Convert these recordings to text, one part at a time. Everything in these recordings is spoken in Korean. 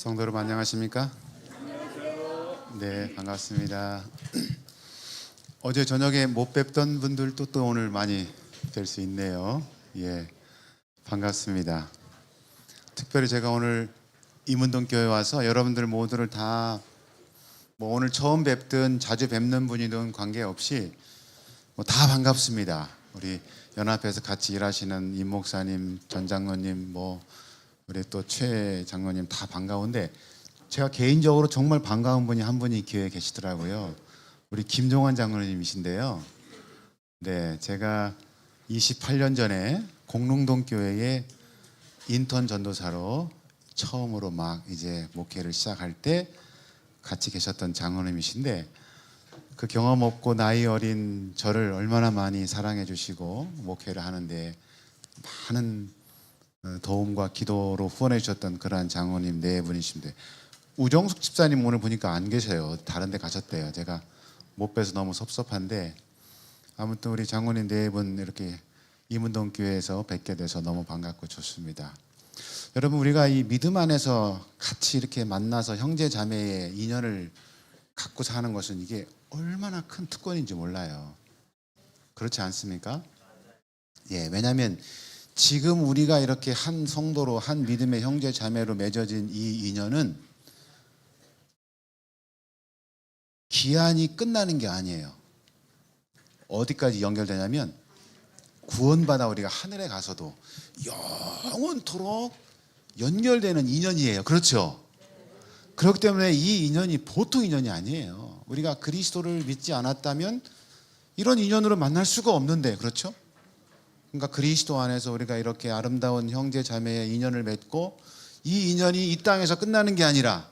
성도 여러분 안녕하십니까? 네, 반갑습니다. 어제 저녁에 못 뵙던 분들도 또 오늘 많이 뵐 수 있네요. 예, 반갑습니다. 특별히 제가 오늘 이문동 교회 와서 여러분들 모두를 다 오늘 처음 뵙든 자주 뵙는 분이든 관계없이 다 반갑습니다. 우리 연합에서 같이 일하시는 임 목사님, 전 장로님, 우리 또 최 장로님 다 반가운데 제가 개인적으로 정말 반가운 분이 한 분이 교회에 계시더라고요. 우리 김종환 장로님이신데요. 네, 제가 28년 전에 공릉동 교회에 인턴 전도사로 처음으로 막 이제 목회를 시작할 때 같이 계셨던 장로님이신데 그 경험 없고 나이 어린 저를 얼마나 많이 사랑해 주시고 목회를 하는데 많은 도움과 기도로 후원해 주셨던 그러한 장로님 네 분이신데 우정숙 집사님 오늘 보니까 안 계세요. 다른 데 가셨대요. 제가 못 뵈서 너무 섭섭한데 아무튼 우리 장로님 네 분 이렇게 이문동 교회에서 뵙게 돼서 너무 반갑고 좋습니다. 여러분 우리가 이 믿음 안에서 같이 이렇게 만나서 형제 자매의 인연을 갖고 사는 것은 이게 얼마나 큰 특권인지 몰라요. 그렇지 않습니까? 예, 왜냐하면 지금 우리가 이렇게 한 성도로 한 믿음의 형제 자매로 맺어진 이 인연은 기한이 끝나는 게 아니에요. 어디까지 연결되냐면 구원받아 우리가 하늘에 가서도 영원토록 연결되는 인연이에요. 그렇죠? 그렇기 때문에 이 인연이 보통 인연이 아니에요. 우리가 그리스도를 믿지 않았다면 이런 인연으로 만날 수가 없는데, 그렇죠? 그러니까 그리스도 안에서 우리가 이렇게 아름다운 형제 자매의 인연을 맺고 이 인연이 이 땅에서 끝나는 게 아니라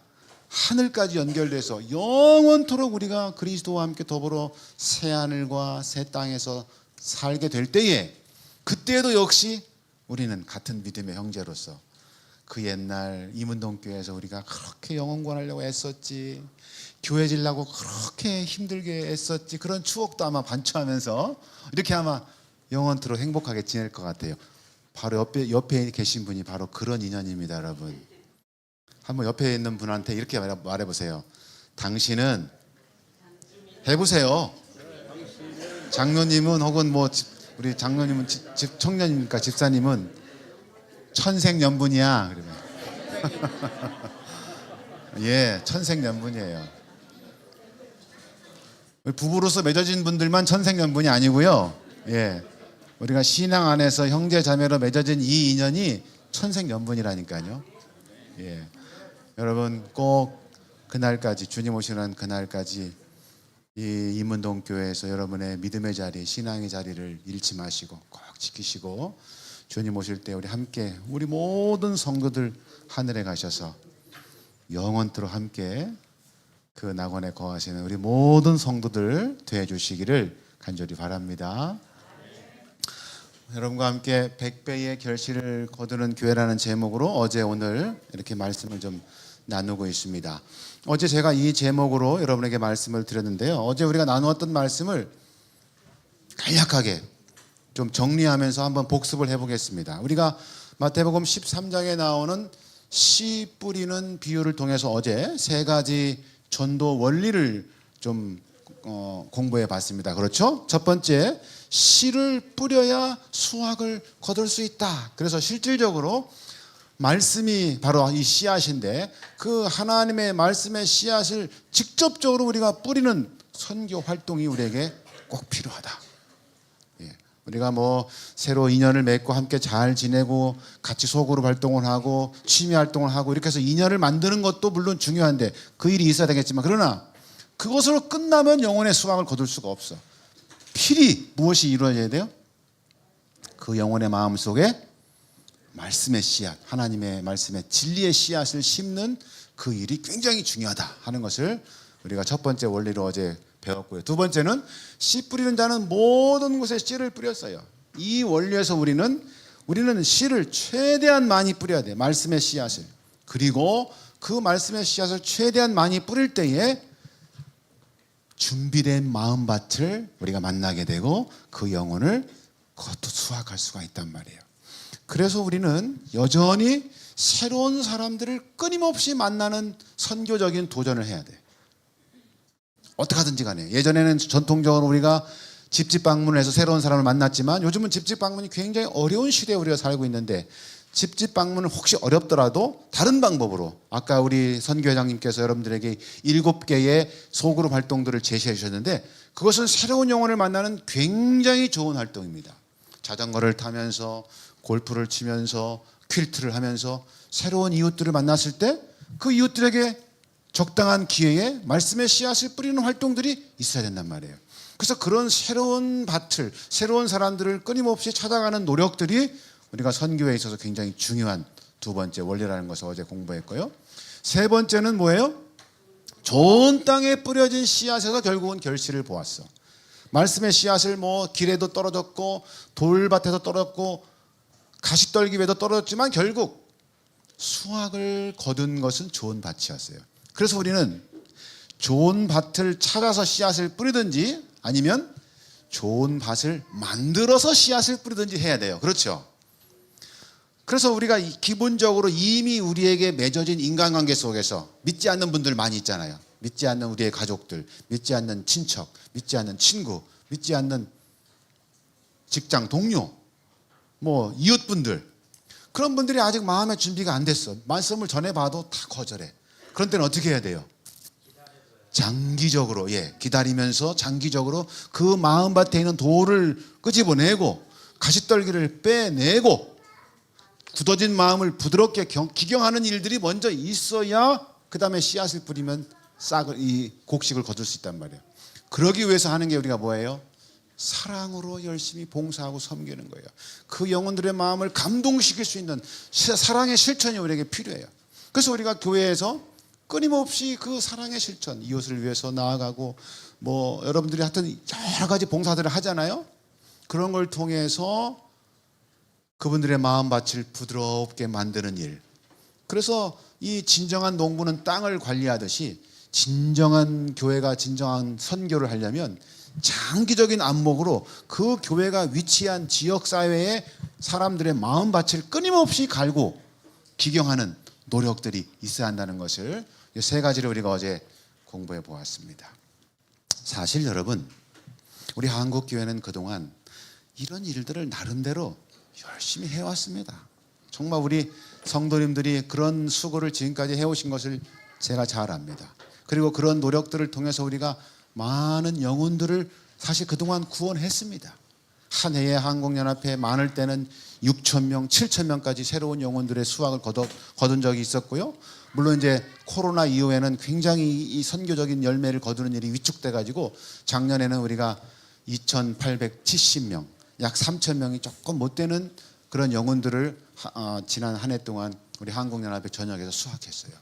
하늘까지 연결돼서 영원토록 우리가 그리스도와 함께 더불어 새 하늘과 새 땅에서 살게 될 때에 그때도 역시 우리는 같은 믿음의 형제로서 그 옛날 이문동 교회에서 우리가 그렇게 영혼구원하려고 애썼지, 교회 지려고 그렇게 힘들게 애썼지, 그런 추억도 아마 반추하면서 이렇게 아마 영원토록 행복하게 지낼 것 같아요. 바로 옆에 계신 분이 바로 그런 인연입니다. 여러분 한번 옆에 있는 분한테 이렇게 말해보세요. 당신은 해보세요. 장로님은 혹은 우리 장로님은 청년입니까? 집사님은 천생연분이야. 그러면 예, 천생연분이에요. 부부로서 맺어진 분들만 천생연분이 아니고요. 예, 우리가 신앙 안에서 형제 자매로 맺어진 이 인연이 천생연분이라니까요. 예, 여러분 꼭 그날까지 주님 오시는 그날까지 이 이문동 교회에서 여러분의 믿음의 자리, 신앙의 자리를 잃지 마시고 꼭 지키시고 주님 오실 때 우리 함께 우리 모든 성도들 하늘에 가셔서 영원토록 함께 그 낙원에 거하시는 우리 모든 성도들 되어 주시기를 간절히 바랍니다. 여러분과 함께 100배의 결실을 거두는 교회라는 제목으로 어제 오늘 이렇게 말씀을 좀 나누고 있습니다. 어제 제가 이 제목으로 여러분에게 말씀을 드렸는데요. 어제 우리가 나누었던 말씀을 간략하게 좀 정리하면서 한번 복습을 해보겠습니다. 우리가 마태복음 13장에 나오는 씨 뿌리는 비유를 통해서 어제 세 가지 전도 원리를 좀 공부해 봤습니다. 그렇죠? 첫 번째, 씨를 뿌려야 수확을 거둘 수 있다. 그래서 실질적으로 말씀이 바로 이 씨앗인데 그 하나님의 말씀의 씨앗을 직접적으로 우리가 뿌리는 선교 활동이 우리에게 꼭 필요하다. 예, 우리가 새로 인연을 맺고 함께 잘 지내고 같이 소그룹 활동을 하고 취미 활동을 하고 이렇게 해서 인연을 만드는 것도 물론 중요한데 그 일이 있어야 되겠지만 그러나 그것으로 끝나면 영혼의 수확을 거둘 수가 없어. 필히 무엇이 이루어져야 돼요? 그 영혼의 마음속에 말씀의 씨앗, 하나님의 말씀의 진리의 씨앗을 심는 그 일이 굉장히 중요하다 하는 것을 우리가 첫 번째 원리로 어제 배웠고요. 두 번째는 씨 뿌리는 자는 모든 곳에 씨를 뿌렸어요. 이 원리에서 우리는 씨를 최대한 많이 뿌려야 돼. 말씀의 씨앗을. 그리고 그 말씀의 씨앗을 최대한 많이 뿌릴 때에 준비된 마음밭을 우리가 만나게 되고 그 영혼을 그것도 수확할 수가 있단 말이에요. 그래서 우리는 여전히 새로운 사람들을 끊임없이 만나는 선교적인 도전을 해야 돼. 어떻게 하든지 간에. 예전에는 전통적으로 우리가 집집 방문을 해서 새로운 사람을 만났지만 요즘은 집집 방문이 굉장히 어려운 시대에 우리가 살고 있는데, 집집 방문은 혹시 어렵더라도 다른 방법으로, 아까 우리 선교회장님께서 여러분들에게 7개의 소그룹 활동들을 제시해 주셨는데, 그것은 새로운 영혼을 만나는 굉장히 좋은 활동입니다. 자전거를 타면서, 골프를 치면서, 퀼트를 하면서 새로운 이웃들을 만났을 때 그 이웃들에게 적당한 기회에 말씀의 씨앗을 뿌리는 활동들이 있어야 된단 말이에요. 그래서 그런 새로운 밭을, 새로운 사람들을 끊임없이 찾아가는 노력들이 우리가 선교에 있어서 굉장히 중요한 두 번째 원리라는 것을 어제 공부했고요. 세 번째는 뭐예요? 좋은 땅에 뿌려진 씨앗에서 결국은 결실을 보았어. 말씀의 씨앗을 뭐 길에도 떨어졌고 돌밭에도 떨어졌고 가시떨기에도 떨어졌지만 결국 수확을 거둔 것은 좋은 밭이었어요. 그래서 우리는 좋은 밭을 찾아서 씨앗을 뿌리든지 아니면 좋은 밭을 만들어서 씨앗을 뿌리든지 해야 돼요. 그렇죠? 그래서 우리가 기본적으로 이미 우리에게 맺어진 인간관계 속에서 믿지 않는 분들 많이 있잖아요. 믿지 않는 우리의 가족들, 믿지 않는 친척, 믿지 않는 친구, 믿지 않는 직장 동료, 뭐 이웃분들, 그런 분들이 아직 마음의 준비가 안 됐어. 말씀을 전해봐도 다 거절해. 그런 때는 어떻게 해야 돼요? 장기적으로, 기다리면서 장기적으로 그 마음밭에 있는 돌을 끄집어내고 가시떨기를 빼내고 굳어진 마음을 부드럽게 기경하는 일들이 먼저 있어야 그 다음에 씨앗을 뿌리면 이 곡식을 거둘 수 있단 말이에요. 그러기 위해서 하는 게 우리가 뭐예요? 사랑으로 열심히 봉사하고 섬기는 거예요. 그 영혼들의 마음을 감동시킬 수 있는 사랑의 실천이 우리에게 필요해요. 그래서 우리가 교회에서 끊임없이 그 사랑의 실천, 이웃을 위해서 나아가고 뭐 여러분들이 하여튼 여러 가지 봉사들을 하잖아요. 그런 걸 통해서 그분들의 마음밭을 부드럽게 만드는 일. 그래서 이 진정한 농부는 땅을 관리하듯이 진정한 교회가 진정한 선교를 하려면 장기적인 안목으로 그 교회가 위치한 지역사회의 사람들의 마음밭을 끊임없이 갈고 기경하는 노력들이 있어야 한다는 것을 이 세 가지를 우리가 어제 공부해 보았습니다. 사실 여러분, 우리 한국교회는 그동안 이런 일들을 나름대로 열심히 해왔습니다. 정말 우리 성도님들이 그런 수고를 지금까지 해오신 것을 제가 잘 압니다. 그리고 그런 노력들을 통해서 우리가 많은 영혼들을 사실 그동안 구원했습니다. 한 해에 한국연합회 많을 때는 6,000명, 7,000명까지 새로운 영혼들의 수확을 거둔 적이 있었고요. 물론 이제 코로나 이후에는 굉장히 이 선교적인 열매를 거두는 일이 위축돼 가지고 작년에는 우리가 2,870명, 약 3,000명이 조금 못 되는 그런 영혼들을 지난 한 해 동안 우리 한국연합회 전역에서 수확했어요.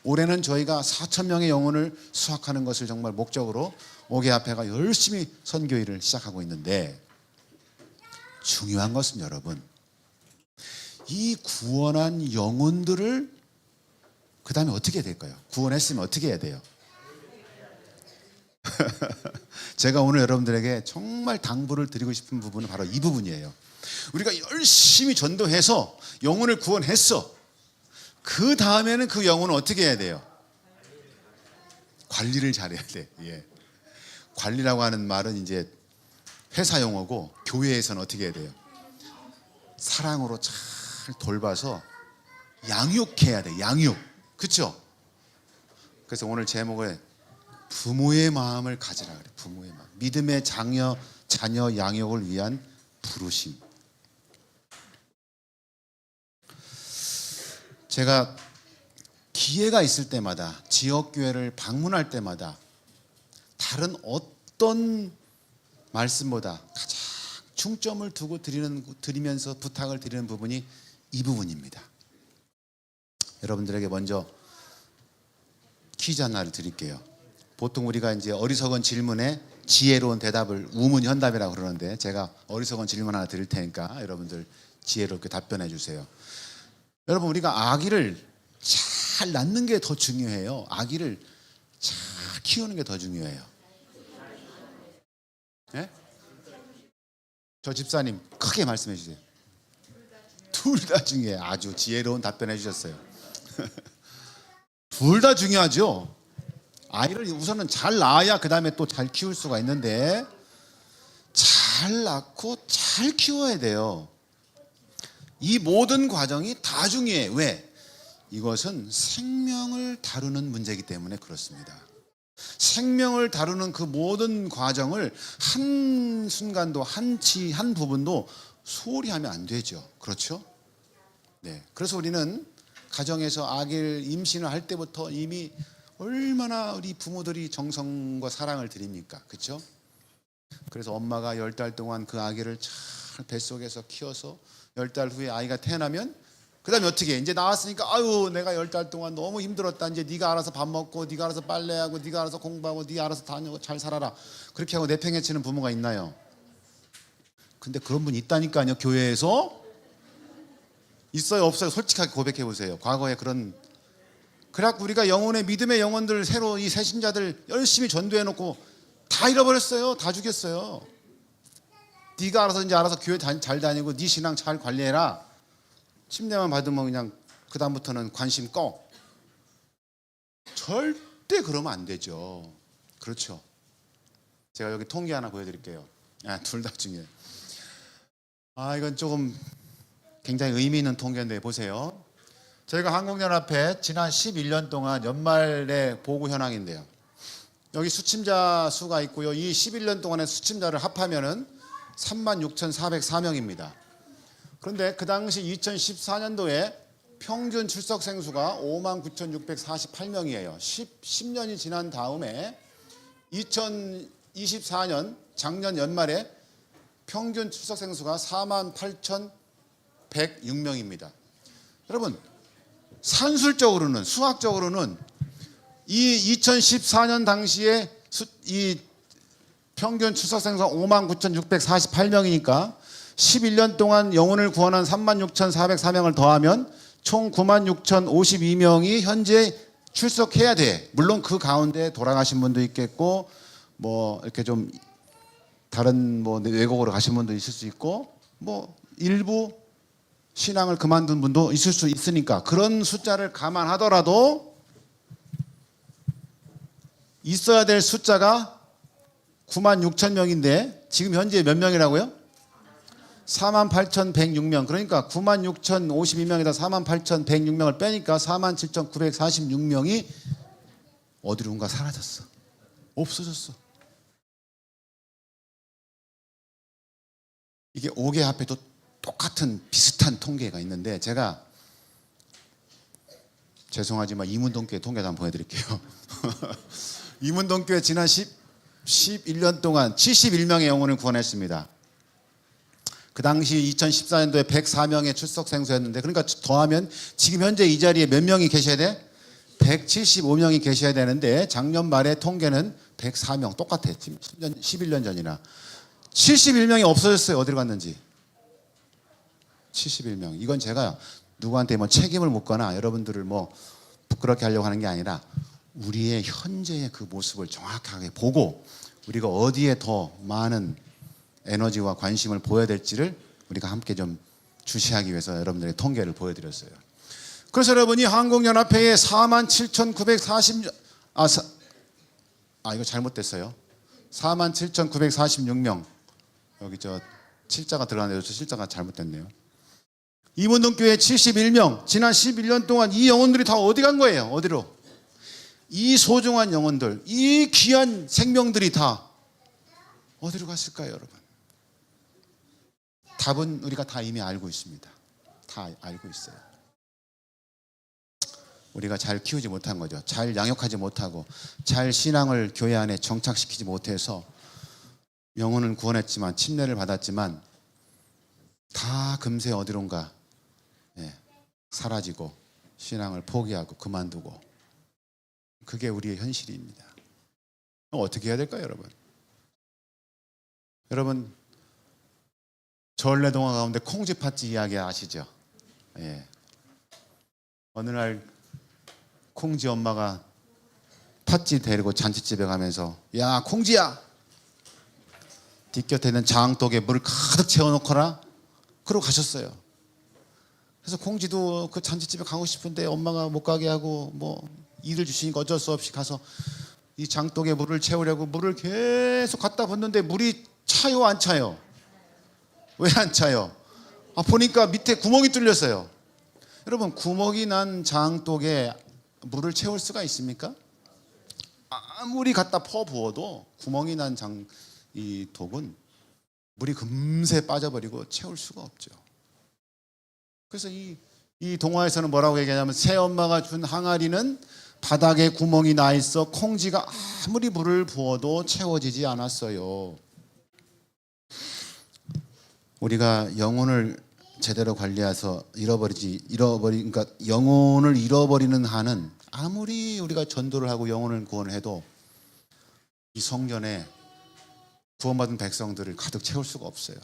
올해는 저희가 4,000명의 영혼을 수확하는 것을 정말 목적으로 오개합회가 열심히 선교 일을 시작하고 있는데, 중요한 것은 여러분, 이 구원한 영혼들을 그 다음에 어떻게 해야 될까요? 구원했으면 어떻게 해야 돼요? 제가 오늘 여러분들에게 정말 당부를 드리고 싶은 부분은 바로 이 부분이에요. 우리가 열심히 전도해서 영혼을 구원했어. 그 다음에는 그 영혼을 어떻게 해야 돼요? 관리를 잘해야 돼. 관리라고 하는 말은 이제 회사 용어고, 교회에서는 어떻게 해야 돼요? 사랑으로 잘 돌봐서 양육해야 돼. 양육. 그렇죠? 그래서 오늘 제목을 부모의 마음을 가지라 그래. 부모의 마음. 믿음의 자녀 양육을 위한 부르심. 제가 기회가 있을 때마다, 지역교회를 방문할 때마다 다른 어떤 말씀보다 가장 중점을 두고 드리면서 부탁을 드리는 부분이 이 부분입니다. 여러분들에게 먼저 퀴즈 하나를 드릴게요. 보통 우리가 이제 어리석은 질문에 지혜로운 대답을 우문현답이라고 그러는데, 제가 어리석은 질문 하나 드릴 테니까 여러분들 지혜롭게 답변해 주세요. 여러분, 우리가 아기를 잘 낳는 게 더 중요해요? 아기를 잘 키우는 게 더 중요해요? 네? 저 집사님 크게 말씀해 주세요. 둘 다 중요해. 아주 지혜로운 답변해 주셨어요. 둘 다 중요하죠. 아이를 우선은 잘 낳아야 그 다음에 또 잘 키울 수가 있는데 잘 낳고 잘 키워야 돼요. 이 모든 과정이 다 중요해. 왜? 이것은 생명을 다루는 문제이기 때문에 그렇습니다. 생명을 다루는 그 모든 과정을 한 순간도 한 부분도 소홀히 하면 안 되죠. 그렇죠? 네. 그래서 우리는 가정에서 아기를 임신을 할 때부터 이미 얼마나 우리 부모들이 정성과 사랑을 드립니까? 그렇죠? 그래서 엄마가 10달 동안 그 아기를 잘 뱃속에서 키워서 10달 후에 아이가 태어나면 그 다음에 어떻게 해? 이제 나왔으니까 아유 내가 10달 동안 너무 힘들었다. 이제 네가 알아서 밥 먹고 네가 알아서 빨래하고 네가 알아서 공부하고 네가 알아서 다니고 잘 살아라. 그렇게 하고 내팽개치는 부모가 있나요? 근데 그런 분 있다니까요. 교회에서 있어요 없어요? 솔직하게 고백해 보세요. 과거에 그런 그래갖고 우리가 영혼의 믿음의 영혼들 새로 이 새신자들 열심히 전도해 놓고 다 잃어버렸어요. 다 죽였어요. 네가 알아서 이제 알아서 교회 잘 다니고 네 신앙 잘 관리해라. 침례만 받으면 그냥 그 다음부터는 관심 꺼. 절대 그러면 안 되죠. 그렇죠. 제가 여기 통계 하나 보여드릴게요. 둘 다 중요해요. 이건 조금 굉장히 의미 있는 통계인데 보세요. 저희가 한국연합회 지난 11년 동안 연말에 보고 현황인데요. 여기 수침자 수가 있고요. 이 11년 동안의 수침자를 합하면은 36,404명입니다. 그런데 그 당시 2014년도에 평균 출석생 수가 59,648명이에요. 10년이 지난 다음에 2024년 작년 연말에 평균 출석생 수가 48,106명입니다. 여러분 산술적으로는 수학적으로는 이 2014년 당시에 이 평균 출석생 수가 59,648명이니까 11년 동안 영혼을 구원한 36,404명을 더하면 총 96,052명이 현재 출석해야 돼. 물론 그 가운데 돌아가신 분도 있겠고 뭐 이렇게 좀 다른 뭐 외국으로 가신 분도 있을 수 있고 뭐 일부 신앙을 그만둔 분도 있을 수 있으니까 그런 숫자를 감안하더라도 있어야 될 숫자가 96,000명인데 지금 현재 몇 명이라고요? 48,106명. 그러니까 96,052명에다 48,106명을 빼니까 47,946명이 어디론가 사라졌어. 없어졌어. 이게 5개 합해도 똑같은 비슷한 통계가 있는데 제가 죄송하지만 이문동교회 통계도 한번 보여드릴게요. 이문동교회 지난 11년 동안 71명의 영혼을 구원했습니다. 그 당시 2014년도에 104명의 출석 생수였는데 그러니까 더하면 지금 현재 이 자리에 몇 명이 계셔야 돼? 175명이 계셔야 되는데 작년 말에 통계는 104명 똑같아. 11년 전이나 71명이 없어졌어요. 어디로 갔는지. 71명. 이건 제가 누구한테 뭐 책임을 묻거나 여러분들을 뭐 부끄럽게 하려고 하는 게 아니라 우리의 현재의 그 모습을 정확하게 보고 우리가 어디에 더 많은 에너지와 관심을 보여야 될지를 우리가 함께 좀 주시하기 위해서 여러분들의 통계를 보여드렸어요. 그래서 여러분이 한국연합회에 47,940 이거 잘못됐어요. 47,946명 여기 저 칠자가 들어가는데 저 칠자가 잘못됐네요. 이문동교회 71명 지난 11년 동안 이 영혼들이 다 어디 간 거예요? 어디로? 이 소중한 영혼들 이 귀한 생명들이 다 어디로 갔을까요 여러분? 답은 우리가 다 이미 알고 있습니다. 다 알고 있어요. 우리가 잘 키우지 못한 거죠. 잘 양육하지 못하고 잘 신앙을 교회 안에 정착시키지 못해서 영혼을 구원했지만 침례를 받았지만 다 금세 어디론가 사라지고 신앙을 포기하고 그만두고 그게 우리의 현실입니다. 어떻게 해야 될까요 여러분? 여러분 전래동화 가운데 콩쥐팥쥐 이야기 아시죠? 어느 날 콩쥐 엄마가 팥쥐 데리고 잔치집에 가면서 야 콩쥐야 뒷곁에 있는 장독에 물을 가득 채워놓거라 그러고 가셨어요. 그래서 콩지도 그 잔치집에 가고 싶은데 엄마가 못 가게 하고 뭐 일을 주시니까 어쩔 수 없이 가서 이 장독에 물을 채우려고 물을 계속 갖다 붓는데 물이 차요 안 차요? 왜 안 차요? 보니까 밑에 구멍이 뚫렸어요. 여러분, 구멍이 난 장독에 물을 채울 수가 있습니까? 아무리 갖다 퍼 부어도 구멍이 난 이 독은 물이 금세 빠져버리고 채울 수가 없죠. 그래서 이 동화에서는 뭐라고 얘기하냐면, 새엄마가 준 항아리는 바닥에 구멍이 나 있어 콩쥐가 아무리 물을 부어도 채워지지 않았어요. 우리가 영혼을 제대로 관리해서 그러니까 영혼을 잃어버리는 한은 아무리 우리가 전도를 하고 영혼을 구원해도 이 성전에 구원받은 백성들을 가득 채울 수가 없어요.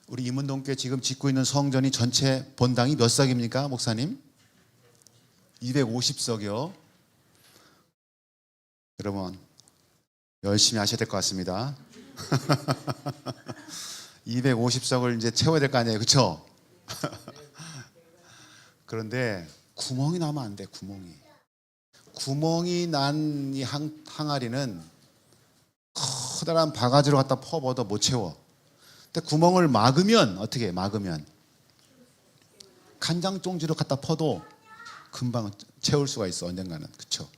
우리 임은동교회 지금 짓고 있는 성전이 전체 본당이 몇 석입니까, 목사님? 250석이요. 여러분, 열심히 하셔야 될 것 같습니다. 250석을 이제 채워야 될 거 아니에요, 그렇죠? 그런데 구멍이 나면 안 돼. 구멍이 난 이 항아리는 커다란 바가지로 갖다 퍼부어도 못 채워. 근데 구멍을 막으면 어떻게 해? 막으면 간장종지로 갖다 퍼도 금방 채울 수가 있어, 언젠가는. 그렇죠?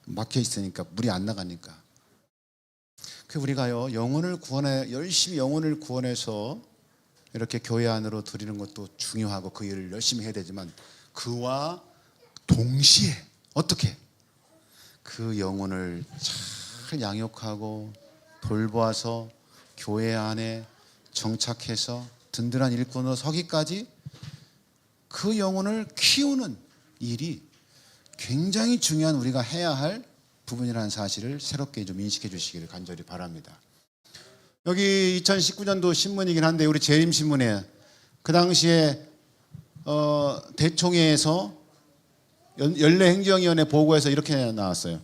막혀 있으니까, 물이 안 나가니까. 그 우리가요, 열심히 영혼을 구원해서 이렇게 교회 안으로 들이는 것도 중요하고 그 일을 열심히 해야 되지만, 그와 동시에 어떻게 그 영혼을 잘 양육하고 돌보아서 교회 안에 정착해서 든든한 일꾼으로 서기까지 그 영혼을 키우는 일이 굉장히 중요한, 우리가 해야 할 부분이라는 사실을 새롭게 좀 인식해 주시기를 간절히 바랍니다. 여기 2019년도 신문이긴 한데, 우리 재림신문에 그 당시에 대총회에서 연례행정위원회 보고에서 이렇게 나왔어요.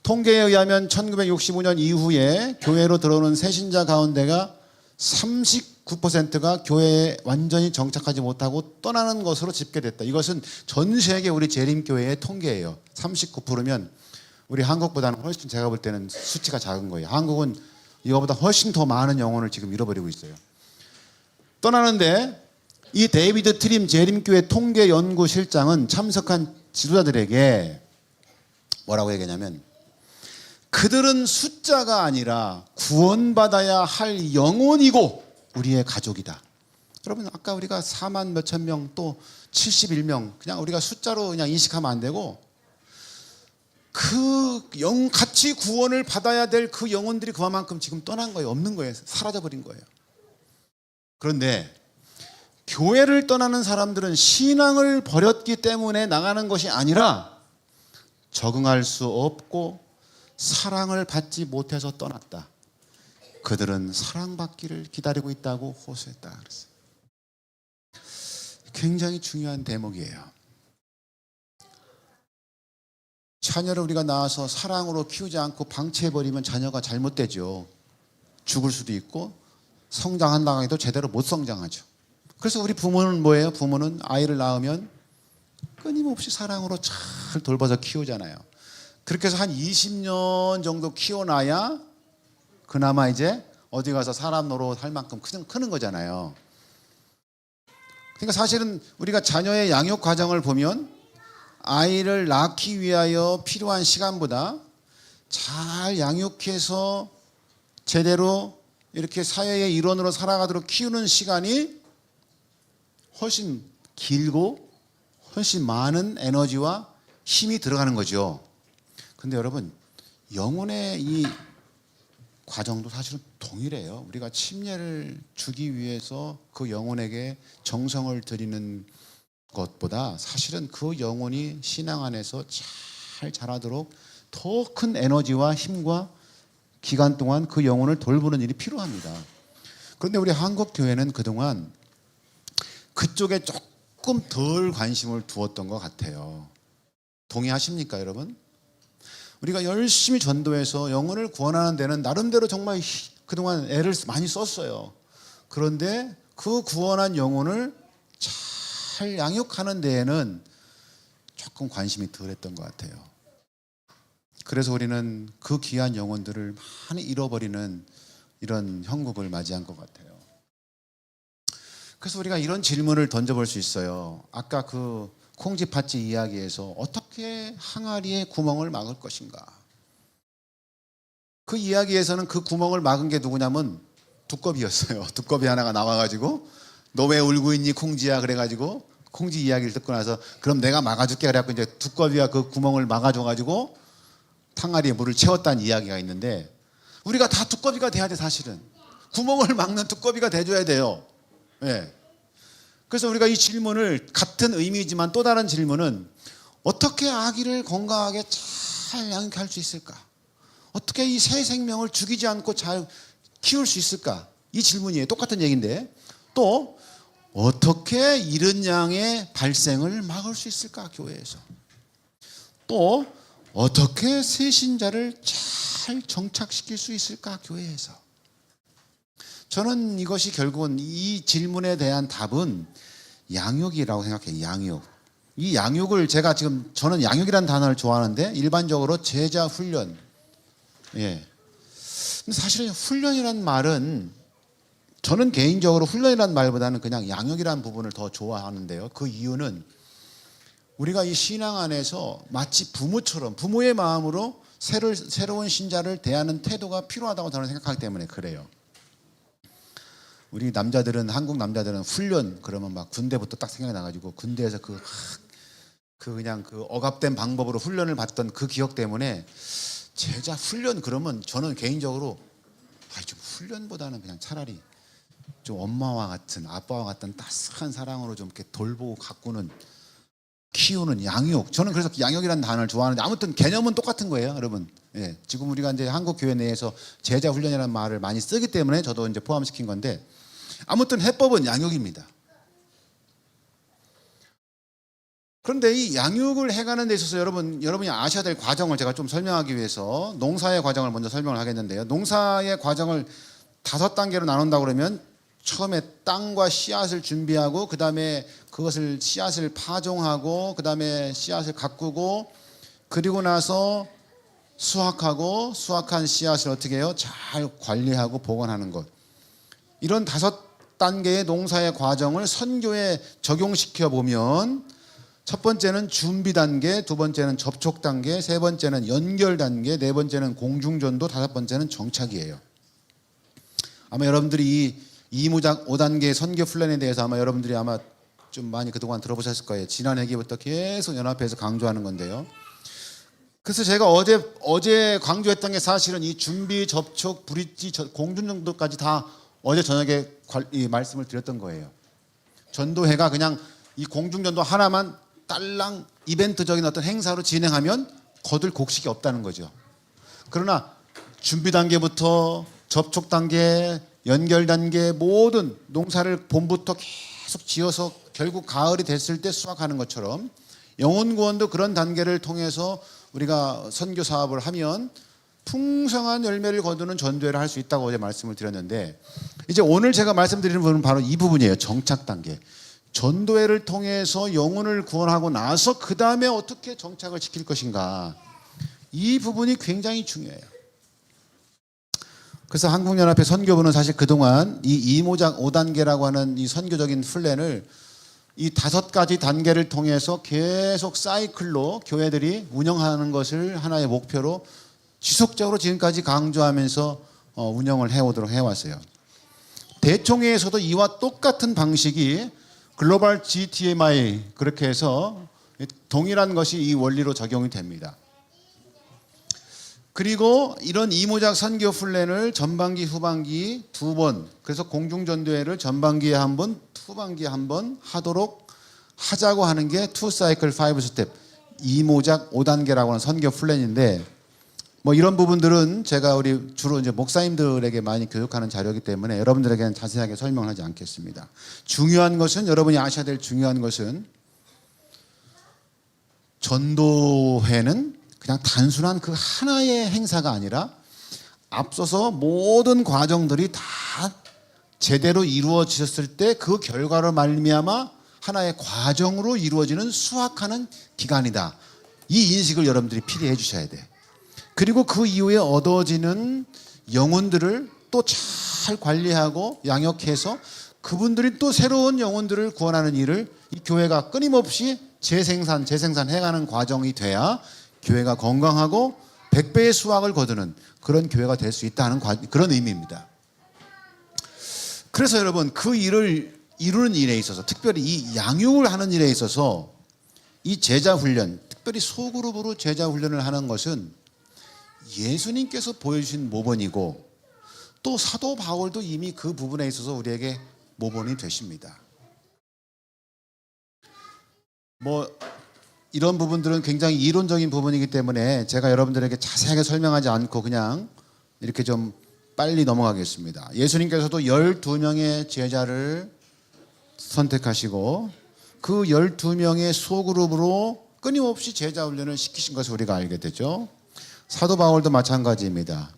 통계에 의하면 1965년 이후에 교회로 들어오는 새신자 가운데가 39%가 교회에 완전히 정착하지 못하고 떠나는 것으로 집계됐다. 이것은 전 세계 우리 재림교회의 통계예요. 39%면 우리 한국보다는 훨씬, 제가 볼 때는 수치가 작은 거예요. 한국은 이거보다 훨씬 더 많은 영혼을 지금 잃어버리고 있어요. 떠나는데 이 데이비드 트림 재림교회 통계연구실장은 참석한 지도자들에게 뭐라고 얘기하냐면, 그들은 숫자가 아니라 구원받아야 할 영혼이고 우리의 가족이다. 여러분, 아까 우리가 4만 몇천 명, 또 71명, 그냥 우리가 숫자로 그냥 인식하면 안 되고, 같이 구원을 받아야 될 그 영혼들이 그만큼 지금 떠난 거예요. 없는 거예요. 사라져버린 거예요. 그런데 교회를 떠나는 사람들은 신앙을 버렸기 때문에 나가는 것이 아니라 적응할 수 없고 사랑을 받지 못해서 떠났다. 그들은 사랑받기를 기다리고 있다고 호소했다 그랬어요. 굉장히 중요한 대목이에요. 자녀를 우리가 낳아서 사랑으로 키우지 않고 방치해버리면 자녀가 잘못되죠. 죽을 수도 있고 성장한다고 해도 제대로 못 성장하죠. 그래서 우리 부모는 뭐예요? 부모는 아이를 낳으면 끊임없이 사랑으로 잘 돌봐서 키우잖아요. 그렇게 해서 한 20년 정도 키워놔야 그나마 이제 어디 가서 사람 노릇 할 만큼 크는 거잖아요. 그러니까 사실은 우리가 자녀의 양육 과정을 보면 아이를 낳기 위하여 필요한 시간보다 잘 양육해서 제대로 이렇게 사회의 일원으로 살아가도록 키우는 시간이 훨씬 길고 훨씬 많은 에너지와 힘이 들어가는 거죠. 근데 여러분, 영혼의 이 과정도 사실은 동일해요. 우리가 침례를 주기 위해서 그 영혼에게 정성을 들이는 것보다 사실은 그 영혼이 신앙 안에서 잘 자라도록 더 큰 에너지와 힘과 기간 동안 그 영혼을 돌보는 일이 필요합니다. 그런데 우리 한국 교회는 그동안 그쪽에 조금 덜 관심을 두었던 것 같아요. 동의하십니까, 여러분? 우리가 열심히 전도해서 영혼을 구원하는 데는 나름대로 정말 그동안 애를 많이 썼어요. 그런데 그 구원한 영혼을 잘 양육하는 데에는 조금 관심이 덜했던 것 같아요. 그래서 우리는 그 귀한 영혼들을 많이 잃어버리는 이런 형국을 맞이한 것 같아요. 그래서 우리가 이런 질문을 던져볼 수 있어요. 아까 그 콩쥐팥쥐 이야기에서 어떻게 항아리의 구멍을 막을 것인가? 그 이야기에서는 그 구멍을 막은 게 누구냐면 두꺼비였어요. 두꺼비 하나가 나와가지고 너 왜 울고 있니 콩쥐야? 그래가지고 콩쥐 이야기를 듣고 나서 그럼 내가 막아줄게 그래갖고 이제 두꺼비가 그 구멍을 막아줘가지고 항아리에 물을 채웠다는 이야기가 있는데 우리가 다 두꺼비가 돼야 돼. 사실은 구멍을 막는 두꺼비가 돼줘야 돼요. 네. 그래서 우리가 이 질문을 같은 의미지만 또 다른 질문은 어떻게 아기를 건강하게 잘 양육할 수 있을까? 어떻게 이 새 생명을 죽이지 않고 잘 키울 수 있을까? 이 질문이에요. 똑같은 얘기인데 또 어떻게 이른 양의 발생을 막을 수 있을까? 교회에서 또 어떻게 새신자를 잘 정착시킬 수 있을까? 교회에서 저는 이것이 결국은 이 질문에 대한 답은 양육이라고 생각해요. 양육. 이 양육을 제가 지금 저는 양육이라는 단어를 좋아하는데 일반적으로 제자 훈련. 예. 근데 사실은 훈련이라는 말은 저는 개인적으로 훈련이라는 말보다는 그냥 양육이라는 부분을 더 좋아하는데요. 그 이유는 우리가 이 신앙 안에서 마치 부모처럼 부모의 마음으로 새로운 신자를 대하는 태도가 필요하다고 저는 생각하기 때문에 그래요. 우리 남자들은 한국 남자들은 훈련 그러면 막 군대부터 딱 생각이 나가지고 군대에서 그냥 그 억압된 방법으로 훈련을 받던 그 기억 때문에 제자 훈련 그러면 저는 개인적으로 좀 훈련보다는 그냥 차라리 좀 엄마와 같은 아빠와 같은 따스한 사랑으로 좀 이렇게 돌보고 가꾸는 키우는 양육. 저는 그래서 양육이라는 단어를 좋아하는데 아무튼 개념은 똑같은 거예요, 여러분. 예, 지금 우리가 이제 한국 교회 내에서 제자 훈련이라는 말을 많이 쓰기 때문에 저도 이제 포함시킨 건데 아무튼 해법은 양육입니다. 그런데 이 양육을 해가는 데 있어서 여러분이 아셔야 될 과정을 제가 좀 설명하기 위해서 농사의 과정을 먼저 설명을 하겠는데요. 농사의 과정을 5단계로 나눈다 그러면 처음에 땅과 씨앗을 준비하고 그 다음에 그것을 씨앗을 파종하고 그 다음에 씨앗을 가꾸고 그리고 나서 수확하고 수확한 씨앗을 어떻게 해요? 잘 관리하고 보관하는 것. 이런 5단계의 농사의 과정을 선교에 적용시켜 보면 첫 번째는 준비 단계, 두 번째는 접촉 단계, 세 번째는 연결 단계, 네 번째는 공중전도, 다섯 번째는 정착이에요. 아마 여러분들이 이 이무작 5단계 선교 플랜에 대해서 아마 여러분들이 아마 좀 많이 그동안 들어보셨을 거예요. 지난 회기부터 계속 연합회에서 강조하는 건데요. 그래서 제가 어제 강조했던 게 사실은 이 준비, 접촉, 브릿지, 공중전도까지 다 어제 저녁에 이 말씀을 드렸던 거예요. 전도회가 그냥 이 공중전도 하나만 딸랑 이벤트적인 어떤 행사로 진행하면 거둘 곡식이 없다는 거죠. 그러나 준비 단계부터 접촉 단계, 연결 단계 모든 농사를 봄부터 계속 지어서 결국 가을이 됐을 때 수확하는 것처럼 영혼 구원도 그런 단계를 통해서 우리가 선교 사업을 하면 풍성한 열매를 거두는 전도회를 할 수 있다고 어제 말씀을 드렸는데 이제 오늘 제가 말씀드리는 부분은 바로 이 부분이에요. 정착 단계. 전도회를 통해서 영혼을 구원하고 나서 그 다음에 어떻게 정착을 시킬 것인가. 이 부분이 굉장히 중요해요. 그래서 한국연합회 선교부는 사실 그동안 이 이모작 5단계라고 하는 이 선교적인 플랜을 이 5가지 단계를 통해서 계속 사이클로 교회들이 운영하는 것을 하나의 목표로 지속적으로 지금까지 강조하면서 운영을 해오도록 해왔어요. 대총회에서도 이와 똑같은 방식이 글로벌 GTMI 그렇게 해서 동일한 것이 이 원리로 적용이 됩니다. 그리고 이런 이모작 선교 플랜을 전반기 후반기 2번 그래서 공중전도회를 전반기에 한 번 후반기에 한 번 하자고 하는 게 2사이클 5스텝 이모작 5단계라고 하는 선교 플랜인데 뭐 이런 부분들은 제가 우리 주로 이제 목사님들에게 많이 교육하는 자료이기 때문에 여러분들에게는 자세하게 설명을 하지 않겠습니다. 중요한 것은 여러분이 아셔야 될 중요한 것은 전도회는 그냥 단순한 그 하나의 행사가 아니라 앞서서 모든 과정들이 다 제대로 이루어졌을 때 그 결과로 말미암아 하나의 과정으로 이루어지는 수확하는 기간이다. 이 인식을 여러분들이 필히 해주셔야 돼. 그리고 그 이후에 얻어지는 영혼들을 또 잘 관리하고 양육해서 그분들이 또 새로운 영혼들을 구원하는 일을 이 교회가 끊임없이 재생산해가는 과정이 돼야 교회가 건강하고 100배의 수확을 거두는 그런 교회가 될 수 있다는 그런 의미입니다. 그래서 여러분 그 일을 이루는 일에 있어서 특별히 이 양육을 하는 일에 있어서 이 제자훈련, 특별히 소그룹으로 제자훈련을 하는 것은 예수님께서 보여주신 모본이고 또 사도 바울도 이미 그 부분에 있어서 우리에게 모본이 되십니다. 이런 부분들은 굉장히 이론적인 부분이기 때문에 제가 여러분들에게 자세하게 설명하지 않고 그냥 이렇게 좀 빨리 넘어가겠습니다. 예수님께서도 12명의 제자를 선택하시고 그 12명의 소그룹으로 끊임없이 제자 훈련을 시키신 것을 우리가 알게 되죠. 사도 바울도 마찬가지입니다.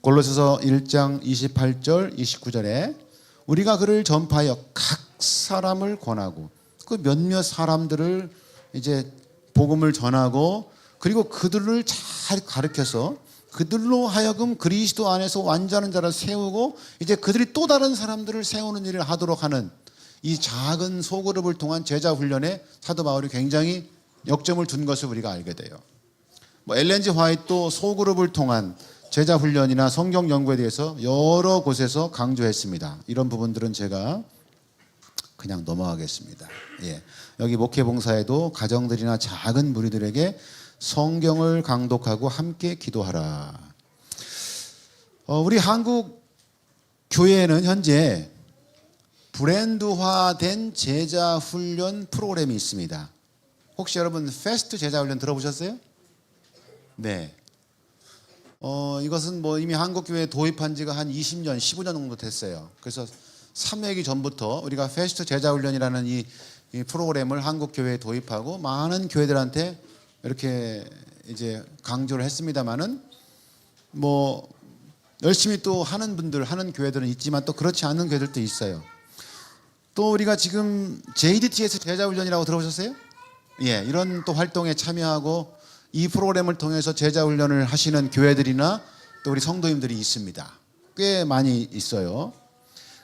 골로새서 1장 28절 29절에 우리가 그를 전파하여 각 사람을 권하고 그 몇몇 사람들을 이제 복음을 전하고 그리고 그들을 잘 가르쳐서 그들로 하여금 그리스도 안에서 완전한 자를 세우고 이제 그들이 또 다른 사람들을 세우는 일을 하도록 하는 이 작은 소그룹을 통한 제자 훈련에 사도 바울이 굉장히 역점을 둔 것을 우리가 알게 돼요. 엘렌 지 화이트도 소그룹을 통한 제자 훈련이나 성경 연구에 대해서 여러 곳에서 강조했습니다. 이런 부분들은 제가 그냥 넘어가겠습니다. 여기 목회봉사에도 가정들이나 작은 무리들에게 성경을 강독하고 함께 기도하라. 우리 한국 교회에는 현재 브랜드화된 제자 훈련 프로그램이 있습니다. 혹시 여러분 패스트 제자 훈련 들어보셨어요? 네. 이것은 이미 한국 교회에 도입한 지가 한 20년, 15년 정도 됐어요. 그래서 3회기 전부터 우리가 패스트 제자 훈련이라는 이 프로그램을 한국 교회에 도입하고 많은 교회들한테 이렇게 이제 강조를 했습니다만은 열심히 또 하는 교회들은 있지만 또 그렇지 않은 교회들도 있어요. 또 우리가 지금 JDTS 제자훈련이라고 들어보셨어요? 이런 또 활동에 참여하고 이 프로그램을 통해서 제자훈련을 하시는 교회들이나 또 우리 성도님들이 있습니다. 꽤 많이 있어요.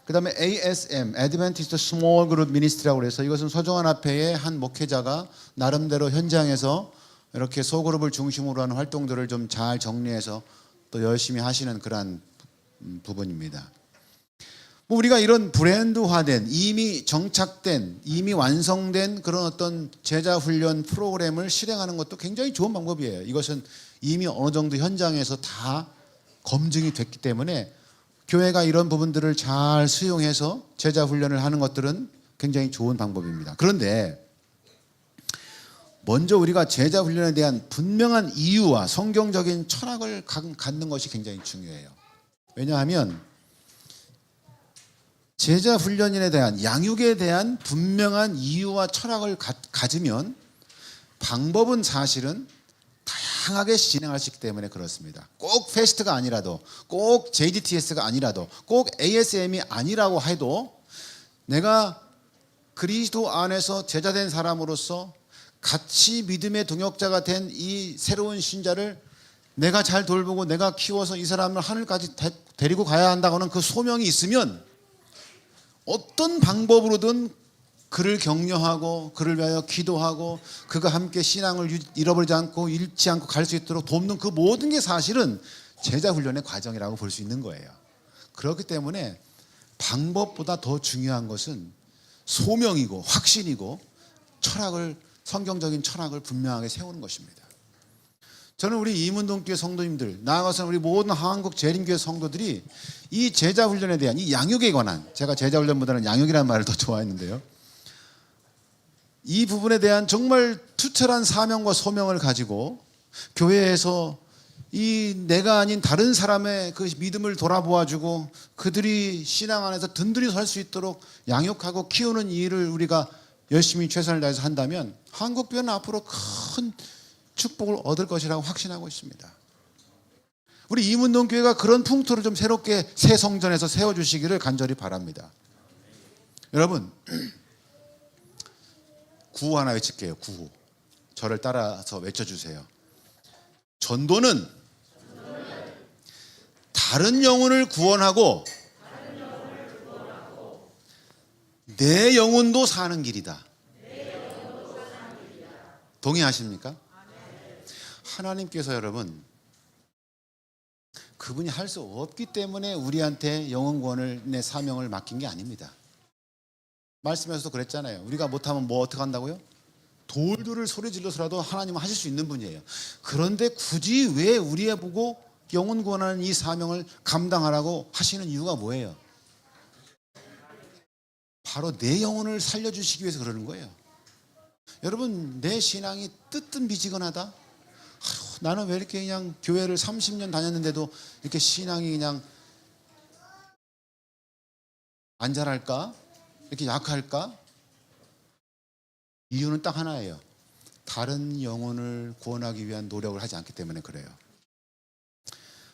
그 다음에 ASM, Adventist Small Group Ministry라고 해서 이것은 서정환 앞회의 한 목회자가 나름대로 현장에서 이렇게 소그룹을 중심으로 하는 활동들을 좀 잘 정리해서 또 열심히 하시는 그러한 부분입니다. 우리가 이런 브랜드화된 이미 정착된 이미 완성된 그런 어떤 제자훈련 프로그램을 실행하는 것도 굉장히 좋은 방법이에요. 이것은 이미 어느 정도 현장에서 다 검증이 됐기 때문에 교회가 이런 부분들을 잘 수용해서 제자훈련을 하는 것들은 굉장히 좋은 방법입니다. 그런데 먼저 우리가 제자훈련에 대한 분명한 이유와 성경적인 철학을 갖는 것이 굉장히 중요해요. 왜냐하면 제자훈련에 대한 양육에 대한 분명한 이유와 철학을 가지면 방법은 사실은 다양하게 진행할 수 있기 때문에 그렇습니다. 꼭 패스트가 아니라도 꼭 JDTS가 아니라도 꼭 ASM이 아니라고 해도 내가 그리스도 안에서 제자된 사람으로서 같이 믿음의 동역자가 된 이 새로운 신자를 내가 잘 돌보고 내가 키워서 이 사람을 하늘까지 데리고 가야 한다고는 그 소명이 있으면 어떤 방법으로든 그를 격려하고 그를 위하여 기도하고 그가 함께 신앙을 잃어버리지 않고 잃지 않고 갈 수 있도록 돕는 그 모든 게 사실은 제자훈련의 과정이라고 볼 수 있는 거예요. 그렇기 때문에 방법보다 더 중요한 것은 소명이고 확신이고 성경적인 철학을 분명하게 세우는 것입니다. 저는 우리 이문동교회 성도님들, 나아가서는 우리 모든 한국 재림교회 성도들이 이 제자훈련에 대한 이 양육에 관한, 제가 제자훈련보다는 양육이라는 말을 더 좋아했는데요, 이 부분에 대한 정말 투철한 사명과 소명을 가지고 교회에서 이 내가 아닌 다른 사람의 그 믿음을 돌아보아주고 그들이 신앙 안에서 든든히 설 수 있도록 양육하고 키우는 일을 우리가 열심히 최선을 다해서 한다면 한국교회는 앞으로 큰 축복을 얻을 것이라고 확신하고 있습니다. 우리 이문동교회가 그런 풍토를 좀 새롭게 새 성전에서 세워주시기를 간절히 바랍니다. 여러분, 구호 하나 외칠게요. 구호. 저를 따라서 외쳐주세요. 전도는 다른 영혼을 구원하고 내 영혼도 사는 길이다. 동의하십니까? 하나님께서 여러분, 그분이 할 수 없기 때문에 우리한테 영혼 구원을 내 사명을 맡긴 게 아닙니다. 말씀에서도 그랬잖아요. 우리가 못하면 뭐 어떻게 한다고요? 돌들을 소리 질러서라도 하나님은 하실 수 있는 분이에요. 그런데 굳이 왜 우리에 보고 영혼 구원하는 이 사명을 감당하라고 하시는 이유가 뭐예요? 바로 내 영혼을 살려주시기 위해서 그러는 거예요. 여러분, 내 신앙이 뜨뜻미지근하다? 아휴, 나는 왜 이렇게 그냥 교회를 30년 다녔는데도 이렇게 신앙이 그냥 안 자랄까? 이렇게 약할까? 이유는 딱 하나예요. 다른 영혼을 구원하기 위한 노력을 하지 않기 때문에 그래요.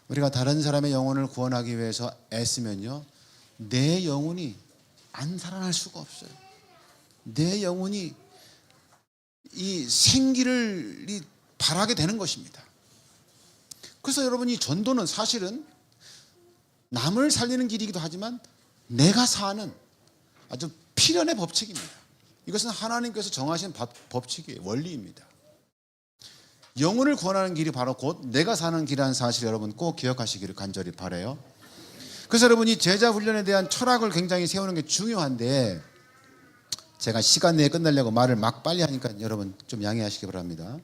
우리가 다른 사람의 영혼을 구원하기 위해서 애쓰면요, 내 영혼이 안 살아날 수가 없어요. 내 영혼이 이 생기를 바라게 되는 것입니다. 그래서 여러분, 이 전도는 사실은 남을 살리는 길이기도 하지만 내가 사는 아주 필연의 법칙입니다. 이것은 하나님께서 정하신 법칙이에요. 원리입니다. 영혼을 구원하는 길이 바로 곧 내가 사는 길이라는 사실 여러분 꼭 기억하시기를 간절히 바라요. 그래서 여러분이 제자 훈련에 대한 철학을 굉장히 세우는 게 중요한데, 제가 시간 내에 끝내려고 말을 막 빨리 하니까 여러분 좀 양해하시기 바랍니다.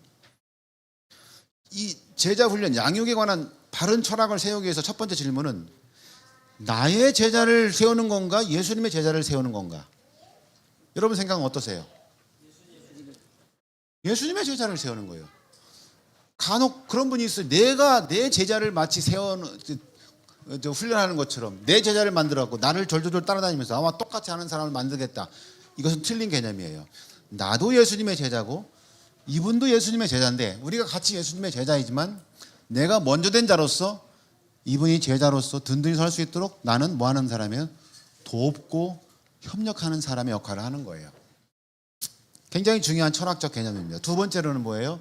이 제자 훈련, 양육에 관한 바른 철학을 세우기 위해서 첫 번째 질문은 나의 제자를 세우는 건가? 예수님의 제자를 세우는 건가? 여러분 생각은 어떠세요? 예수님의 제자를 세우는 거예요. 간혹 그런 분이 있어요. 내가 내 제자를 마치 훈련하는 것처럼 내 제자를 만들어갖고 나를 졸졸졸 따라다니면서 아마 똑같이 하는 사람을 만들겠다. 이것은 틀린 개념이에요. 나도 예수님의 제자고 이분도 예수님의 제자인데 우리가 같이 예수님의 제자이지만 내가 먼저 된 자로서 이분이 제자로서 든든히 설 수 있도록 나는 뭐 하는 사람이에요? 돕고 협력하는 사람의 역할을 하는 거예요. 굉장히 중요한 철학적 개념입니다. 두 번째로는 뭐예요?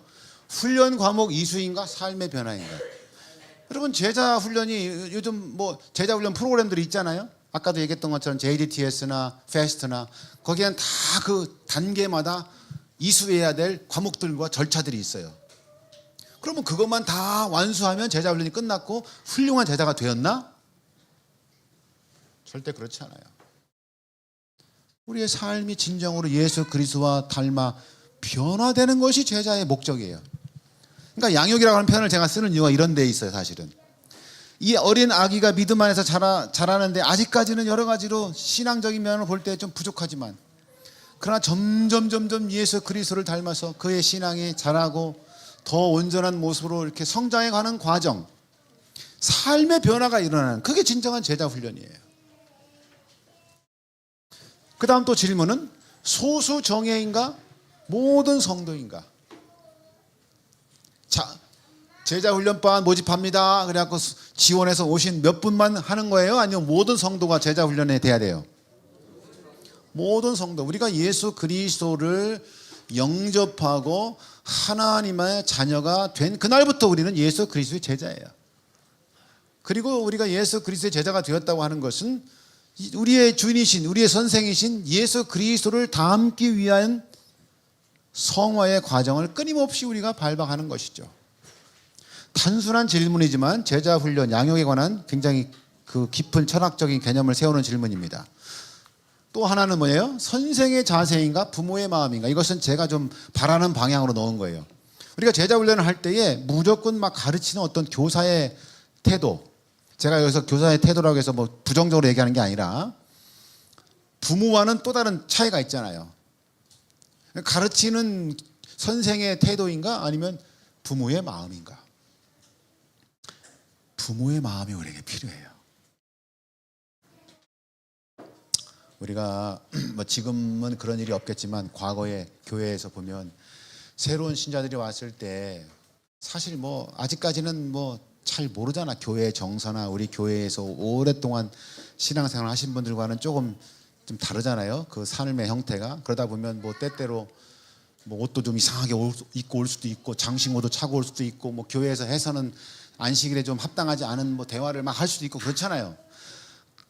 훈련 과목 이수인가 삶의 변화인가? 여러분, 제자 훈련이 요즘 뭐 제자 훈련 프로그램들이 있잖아요. 아까도 얘기했던 것처럼 JDTS나 페스트나 거기엔 다 그 단계마다 이수해야 될 과목들과 절차들이 있어요. 그러면 그것만 다 완수하면 제자 훈련이 끝났고 훌륭한 제자가 되었나? 절대 그렇지 않아요. 우리의 삶이 진정으로 예수 그리스도와 닮아 변화되는 것이 제자의 목적이에요. 그러니까 양육이라고 하는 표현을 제가 쓰는 이유가 이런 데 있어요. 사실은 이 어린 아기가 믿음 안에서 자라는데 아직까지는 여러 가지로 신앙적인 면을 볼 때 좀 부족하지만, 그러나 점점 예수 그리스도를 닮아서 그의 신앙이 자라고 더 온전한 모습으로 이렇게 성장해가는 과정, 삶의 변화가 일어나는, 그게 진정한 제자 훈련이에요. 그 다음 또 질문은 소수 정예인가 모든 성도인가? 자, 제자 훈련반 모집합니다. 그래갖고 지원해서 오신 몇 분만 하는 거예요? 아니면 모든 성도가 제자 훈련에 돼야 돼요? 모든 성도. 우리가 예수 그리스도를 영접하고 하나님의 자녀가 된 그날부터 우리는 예수 그리스도의 제자예요. 그리고 우리가 예수 그리스도의 제자가 되었다고 하는 것은 우리의 주인이신, 우리의 선생이신 예수 그리스도를 닮기 위한 성화의 과정을 끊임없이 우리가 밟아가는 것이죠. 단순한 질문이지만 제자 훈련, 양육에 관한 굉장히 그 깊은 철학적인 개념을 세우는 질문입니다. 또 하나는 뭐예요? 선생의 자세인가 부모의 마음인가? 이것은 제가 좀 바라는 방향으로 넣은 거예요. 우리가 제자 훈련을 할 때에 무조건 막 가르치는 어떤 교사의 태도, 제가 여기서 교사의 태도라고 해서 뭐 부정적으로 얘기하는 게 아니라 부모와는 또 다른 차이가 있잖아요. 가르치는 선생의 태도인가 아니면 부모의 마음인가? 부모의 마음이 우리에게 필요해요. 우리가 뭐 지금은 그런 일이 없겠지만 과거에 교회에서 보면 새로운 신자들이 왔을 때 사실 뭐 아직까지는 뭐 잘 모르잖아. 교회 정서나 우리 교회에서 오랫동안 신앙생활 하신 분들과는 조금 좀 다르잖아요. 그 삶의 형태가. 그러다 보면 뭐 때때로 뭐 옷도 좀 이상하게 입고 올 수도 있고 장신구도 차고 올 수도 있고 뭐 교회에서 해서는 안식일에 좀 합당하지 않은 뭐 대화를 막 할 수도 있고 그렇잖아요.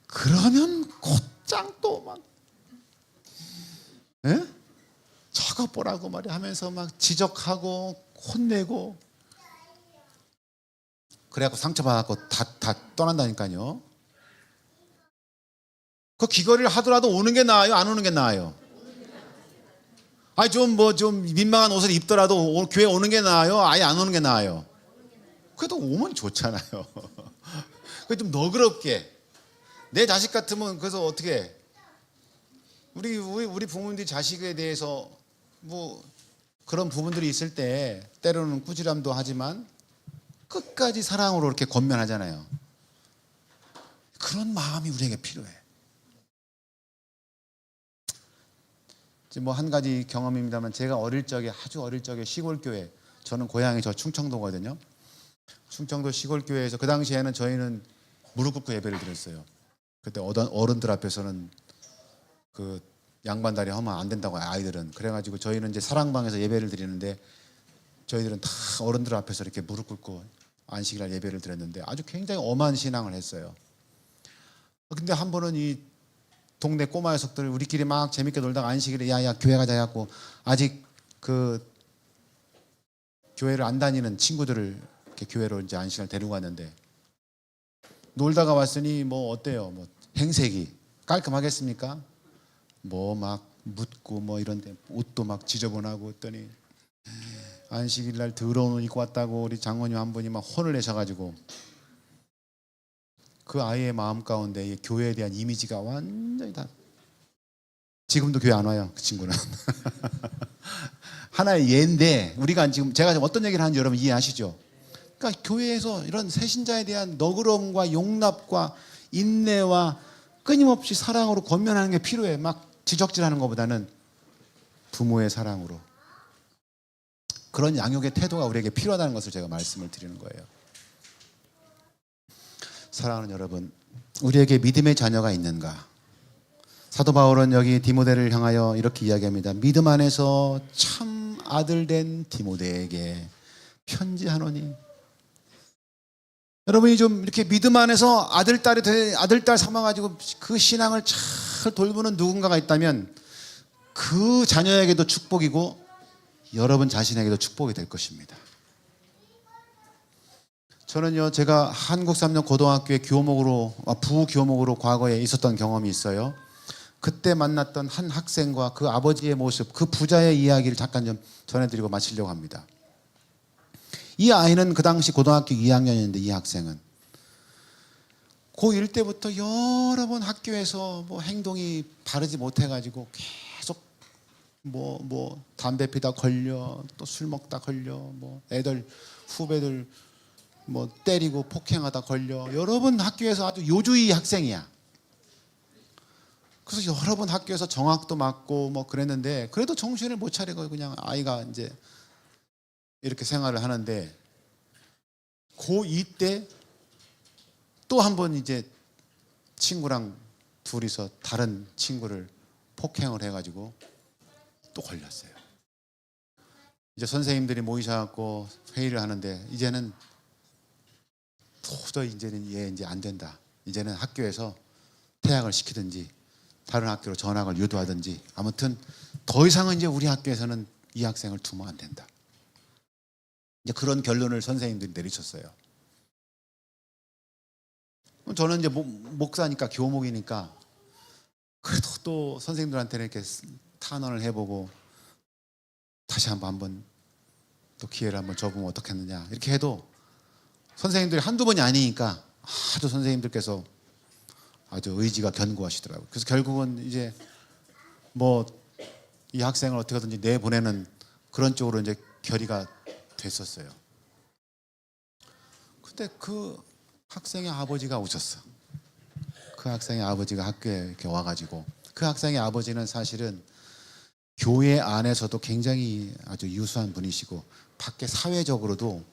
그러면 곧장 또 막 저거 보라고 말이 하면서 막 지적하고 혼내고 그래갖고 상처받았고 다 떠난다니까요. 그 귀걸이를 하더라도 오는 게 나아요? 안 오는 게 나아요? 아니 좀 민망한 옷을 입더라도 교회 오는 게 나아요? 아예 안 오는 게 나아요? 그래도 오면 좋잖아요. 그 좀 너그럽게 내 자식 같으면 그래서 어떻게 해? 우리 부모님들이 자식에 대해서 뭐 그런 부분들이 있을 때 때로는 꾸지람도 하지만 끝까지 사랑으로 이렇게 권면하잖아요. 그런 마음이 우리에게 필요해. 뭐 한 가지 경험입니다만 제가 아주 어릴 적에 시골 교회, 저는 고향이 저 충청도거든요. 충청도 시골 교회에서 그 당시에는 저희는 무릎 꿇고 예배를 드렸어요. 그때 어른들 앞에서는 그 양반다리 하면 안 된다고 아이들은. 그래가지고 저희는 이제 사랑방에서 예배를 드리는데 저희들은 다 어른들 앞에서 이렇게 무릎 꿇고 안식일날 예배를 드렸는데 아주 굉장히 엄한 신앙을 했어요. 근데 한 번은 이 동네 꼬마 녀석들 우리끼리 막 재밌게 놀다가 안식일에 야야 교회 가자 해갖고 아직 그 교회를 안 다니는 친구들을 이렇게 교회로 이제 안식을 데리고 갔는데 놀다가 왔으니 뭐 어때요? 뭐 행색이 깔끔하겠습니까? 뭐 막 묻고 뭐 이런데 옷도 막 지저분하고 했더니 안식일날 더러운 옷 입고 왔다고 우리 장모님 한 분이 막 혼을 내셔가지고 그 아이의 마음 가운데 교회에 대한 이미지가 완전히 다 지금도 교회 안 와요. 그 친구는 하나의 예인데 우리가 지금 제가 지금 어떤 얘기를 하는지 여러분 이해하시죠? 그러니까 교회에서 이런 새신자에 대한 너그러움과 용납과 인내와 끊임없이 사랑으로 권면하는 게 필요해. 막 지적질하는 것보다는 부모의 사랑으로 그런 양육의 태도가 우리에게 필요하다는 것을 제가 말씀을 드리는 거예요. 사랑하는 여러분, 우리에게 믿음의 자녀가 있는가? 사도 바울은 여기 디모데를 향하여 이렇게 이야기합니다. 믿음 안에서 참 아들 된 디모데에게 편지하노니. 여러분이 좀 이렇게 믿음 안에서 아들 딸 삼아가지고 그 신앙을 잘 돌보는 누군가가 있다면 그 자녀에게도 축복이고 여러분 자신에게도 축복이 될 것입니다. 저는요, 제가 한국 3년 고등학교의 부교목으로 과거에 있었던 경험이 있어요. 그때 만났던 한 학생과 그 아버지의 모습, 그 부자의 이야기를 잠깐 좀 전해드리고 마치려고 합니다. 이 아이는 그 당시 고등학교 2학년이었는데 이 학생은 고1 때부터 여러 번 학교에서 뭐 행동이 바르지 못해가지고 계속 뭐 담배 피다 걸려, 또 술 먹다 걸려, 뭐 후배들 뭐 때리고 폭행하다 걸려. 여러 번 학교에서 아주 요주의 학생이야. 그래서 여러 번 학교에서 정학도 맞고 뭐 그랬는데 그래도 정신을 못 차리고 그냥 아이가 이제 이렇게 생활을 하는데 고2 때 또 한 번 이제 친구랑 둘이서 다른 친구를 폭행을 해가지고 또 걸렸어요. 이제 선생님들이 모이셔갖고 회의를 하는데 이제는 도저히 이제는 얘 이제 안 된다. 이제는 학교에서 퇴학을 시키든지 다른 학교로 전학을 유도하든지 아무튼 더 이상은 이제 우리 학교에서는 이 학생을 두면 안 된다. 이제 그런 결론을 선생님들이 내리셨어요. 저는 이제 목사니까 교목이니까 그래도 또 선생님들한테는 이렇게 탄원을 해보고 다시 한번 또 기회를 한번 줘보면 어떻겠느냐 이렇게 해도 선생님들이 한두 번이 아니니까 아주 선생님들께서 아주 의지가 견고하시더라고요. 그래서 결국은 이제 뭐 이 학생을 어떻게든지 내보내는 그런 쪽으로 이제 결의가 됐었어요. 그때 그 학생의 아버지가 오셨어. 그 학생의 아버지가 학교에 이렇게 와가지고 그 학생의 아버지는 사실은 교회 안에서도 굉장히 아주 유수한 분이시고 밖에 사회적으로도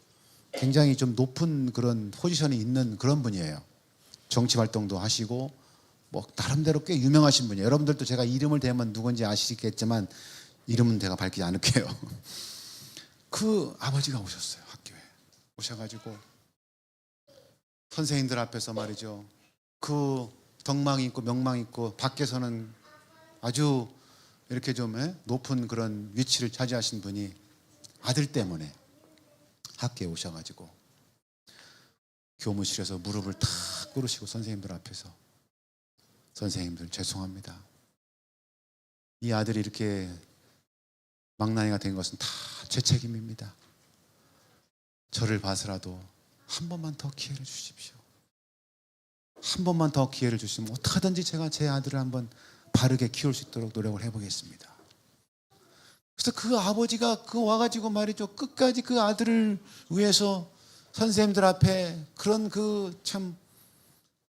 굉장히 좀 높은 그런 포지션이 있는 그런 분이에요. 정치 활동도 하시고 뭐 나름대로 꽤 유명하신 분이에요. 여러분들도 제가 이름을 대면 누군지 아시겠지만 이름은 제가 밝히지 않을게요. 그 아버지가 오셨어요. 학교에 오셔가지고 선생님들 앞에서 말이죠, 그 덕망이 있고 명망이 있고 밖에서는 아주 이렇게 좀 높은 그런 위치를 차지하신 분이 아들 때문에 학교에 오셔가지고 교무실에서 무릎을 탁 꿇으시고 선생님들 앞에서, 선생님들 죄송합니다. 이 아들이 이렇게 망나니가 된 것은 다 제 책임입니다. 저를 봐서라도 한 번만 더 기회를 주십시오. 한 번만 더 기회를 주시면 어떻게든지 제가 제 아들을 한번 바르게 키울 수 있도록 노력을 해보겠습니다. 그래서 그 아버지가 그 와가지고 말이죠, 끝까지 그 아들을 위해서 선생님들 앞에 그런 그 참,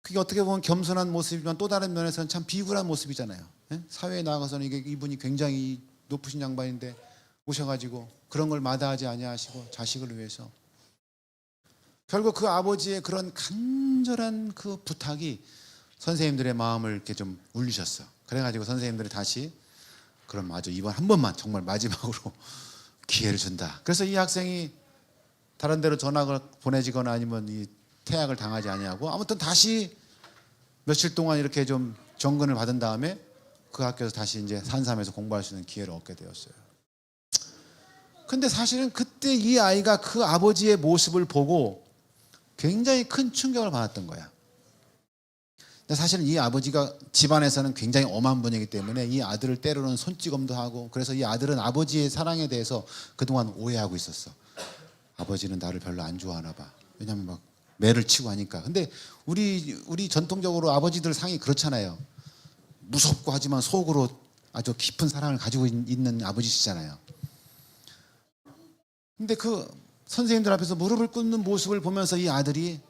그게 어떻게 보면 겸손한 모습이지만 또 다른 면에서는 참 비굴한 모습이잖아요. 사회에 나가서는 이분이 굉장히 높으신 양반인데 오셔가지고 그런 걸 마다하지 아니하시고 자식을 위해서, 결국 그 아버지의 그런 간절한 그 부탁이 선생님들의 마음을 이렇게 좀 울리셨어. 그래가지고 선생님들이 다시 그럼 아주 이번 한 번만 정말 마지막으로 기회를 준다. 그래서 이 학생이 다른 데로 전학을 보내지거나 아니면 이 퇴학을 당하지 아니하고 아무튼 다시 며칠 동안 이렇게 좀 정근을 받은 다음에 그 학교에서 다시 이제 산삼에서 공부할 수 있는 기회를 얻게 되었어요. 근데 사실은 그때 이 아이가 그 아버지의 모습을 보고 굉장히 큰 충격을 받았던 거야. 근데 사실은 이 아버지가 집안에서는 굉장히 엄한 분이기 때문에 이 아들을 때로는 손찌검도 하고, 그래서 이 아들은 아버지의 사랑에 대해서 그동안 오해하고 있었어. 아버지는 나를 별로 안 좋아하나 봐. 왜냐면 막 매를 치고 하니까. 근데 우리 전통적으로 아버지들 상이 그렇잖아요. 무섭고 하지만 속으로 아주 깊은 사랑을 가지고 있는 아버지시잖아요. 근데 그 선생님들 앞에서 무릎을 꿇는 모습을 보면서 이 아들이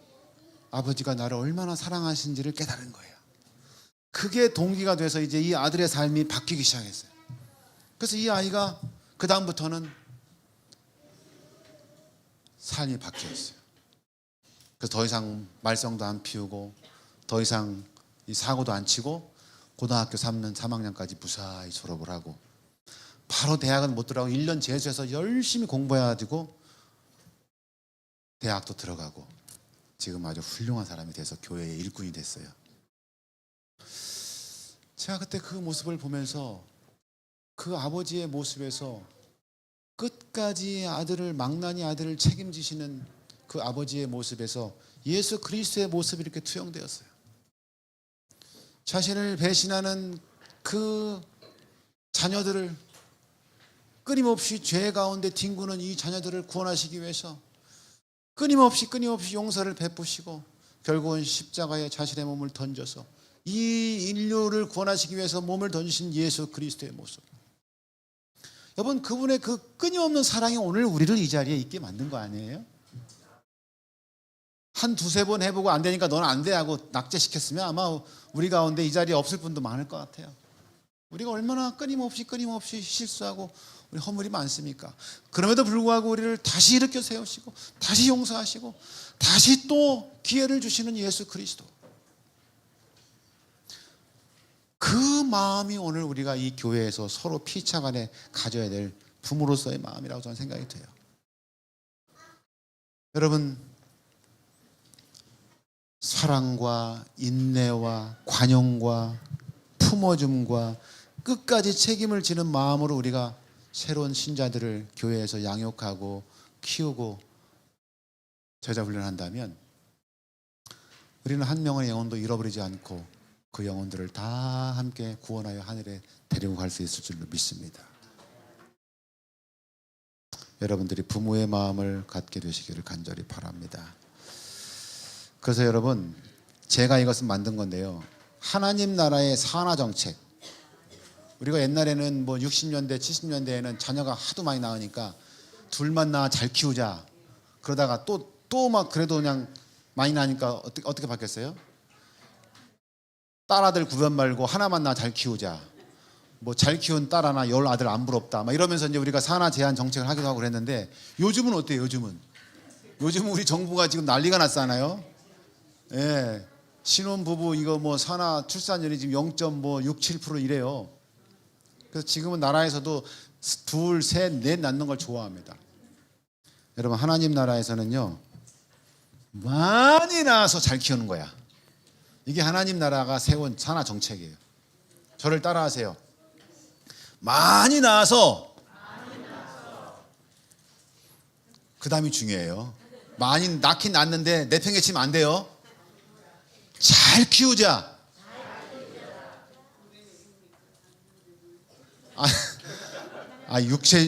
아버지가 나를 얼마나 사랑하신지를 깨달은 거예요. 그게 동기가 돼서 이제 이 아들의 삶이 바뀌기 시작했어요. 그래서 이 아이가 그 다음부터는 삶이 바뀌었어요. 그래서 더 이상 말썽도 안 피우고 더 이상 이 사고도 안 치고 고등학교 3학년까지 무사히 졸업을 하고, 바로 대학은 못 들어가고 1년 재수해서 열심히 공부해가지고 대학도 들어가고 지금 아주 훌륭한 사람이 돼서 교회의 일꾼이 됐어요. 제가 그때 그 모습을 보면서 그 아버지의 모습에서 끝까지 망나니 아들을 책임지시는 그 아버지의 모습에서 예수 그리스도의 모습이 이렇게 투영되었어요. 자신을 배신하는 그 자녀들을 끊임없이 죄 가운데 뒹구는 이 자녀들을 구원하시기 위해서 끊임없이 용서를 베푸시고 결국은 십자가에 자신의 몸을 던져서 이 인류를 구원하시기 위해서 몸을 던지신 예수 그리스도의 모습. 여러분, 그분의 그 끊임없는 사랑이 오늘 우리를 이 자리에 있게 만든 거 아니에요? 한 두세 번 해보고 안 되니까 너는 안 돼 하고 낙제시켰으면 아마 우리 가운데 이 자리에 없을 분도 많을 것 같아요. 우리가 얼마나 끊임없이 실수하고 우리 허물이 많습니까? 그럼에도 불구하고 우리를 다시 일으켜 세우시고 다시 용서하시고 다시 또 기회를 주시는 예수 그리스도. 그 마음이 오늘 우리가 이 교회에서 서로 피차간에 가져야 될 부모로서의 마음이라고 저는 생각이 돼요. 여러분, 사랑과 인내와 관용과 품어줌과 끝까지 책임을 지는 마음으로 우리가 새로운 신자들을 교회에서 양육하고 키우고 제자 훈련한다면 우리는 한 명의 영혼도 잃어버리지 않고 그 영혼들을 다 함께 구원하여 하늘에 데리고 갈 수 있을 줄로 믿습니다. 여러분들이 부모의 마음을 갖게 되시기를 간절히 바랍니다. 그래서 여러분, 제가 이것을 만든 건데요, 하나님 나라의 산하 정책. 우리가 옛날에는 뭐 60년대 70년대에는 자녀가 하도 많이 낳으니까 둘만 낳아 잘 키우자, 그러다가 또 막 그래도 그냥 많이 나니까 어떻게 바뀌었어요? 딸아들 구분 말고 하나만 낳아 잘 키우자, 뭐 잘 키운 딸 하나 10 아들 안 부럽다 막 이러면서 이제 우리가 산하 제한 정책을 하기도 하고 그랬는데, 요즘은 어때요? 요즘 우리 정부가 지금 난리가 났잖아요. 예. 신혼 부부 이거 뭐 산하 출산율이 지금 0.67% 이래요. 그래서 지금은 나라에서도 둘, 셋, 넷 낳는 걸 좋아합니다. 여러분 하나님 나라에서는요 많이 낳아서 잘 키우는 거야. 이게 하나님 나라가 세운 산하 정책이에요. 저를 따라하세요. 많이 낳아서 그 다음이 중요해요. 많이 낳긴 낳는데 내팽개치면 안 돼요. 잘 키우자.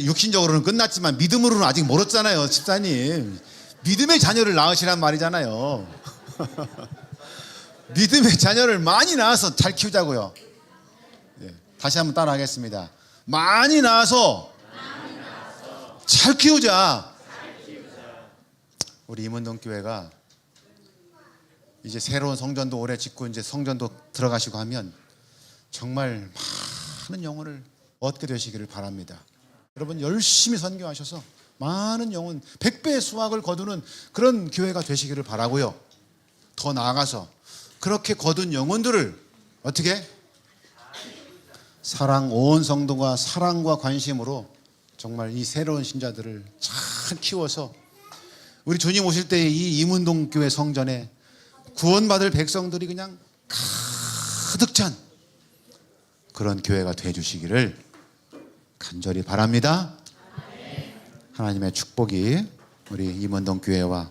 육신적으로는 끝났지만 믿음으로는 아직 멀었잖아요, 집사님. 믿음의 자녀를 낳으시란 말이잖아요. 믿음의 자녀를 많이 낳아서 잘 키우자고요. 예, 다시 한번 따라하겠습니다. 많이 낳아서 잘 키우자. 우리 임은동 교회가 이제 새로운 성전도 올해 짓고 이제 성전도 들어가시고 하면 정말 많은 영혼을 얻게 되시기를 바랍니다. 여러분 열심히 선교하셔서 많은 영혼 100배의 수확을 거두는 그런 교회가 되시기를 바라고요. 더 나아가서 그렇게 거둔 영혼들을 어떻게? 사랑 온 성도가 사랑과 관심으로 정말 이 새로운 신자들을 잘 키워서 우리 주님 오실 때 이 임은동 교회 성전에 구원받을 백성들이 그냥 가득 찬 그런 교회가 되어 주시기를 간절히 바랍니다. 하나님의 축복이 우리 임원동 교회와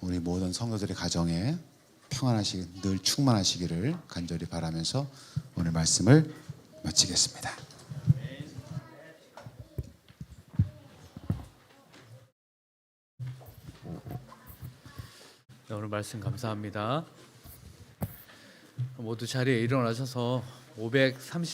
우리 모든 성도들의 가정에 평안하시기 늘 충만하시기를 간절히 바라면서 오늘 말씀을 마치겠습니다. 네, 오늘 말씀 감사합니다. 모두 자리에 일어나셔서 530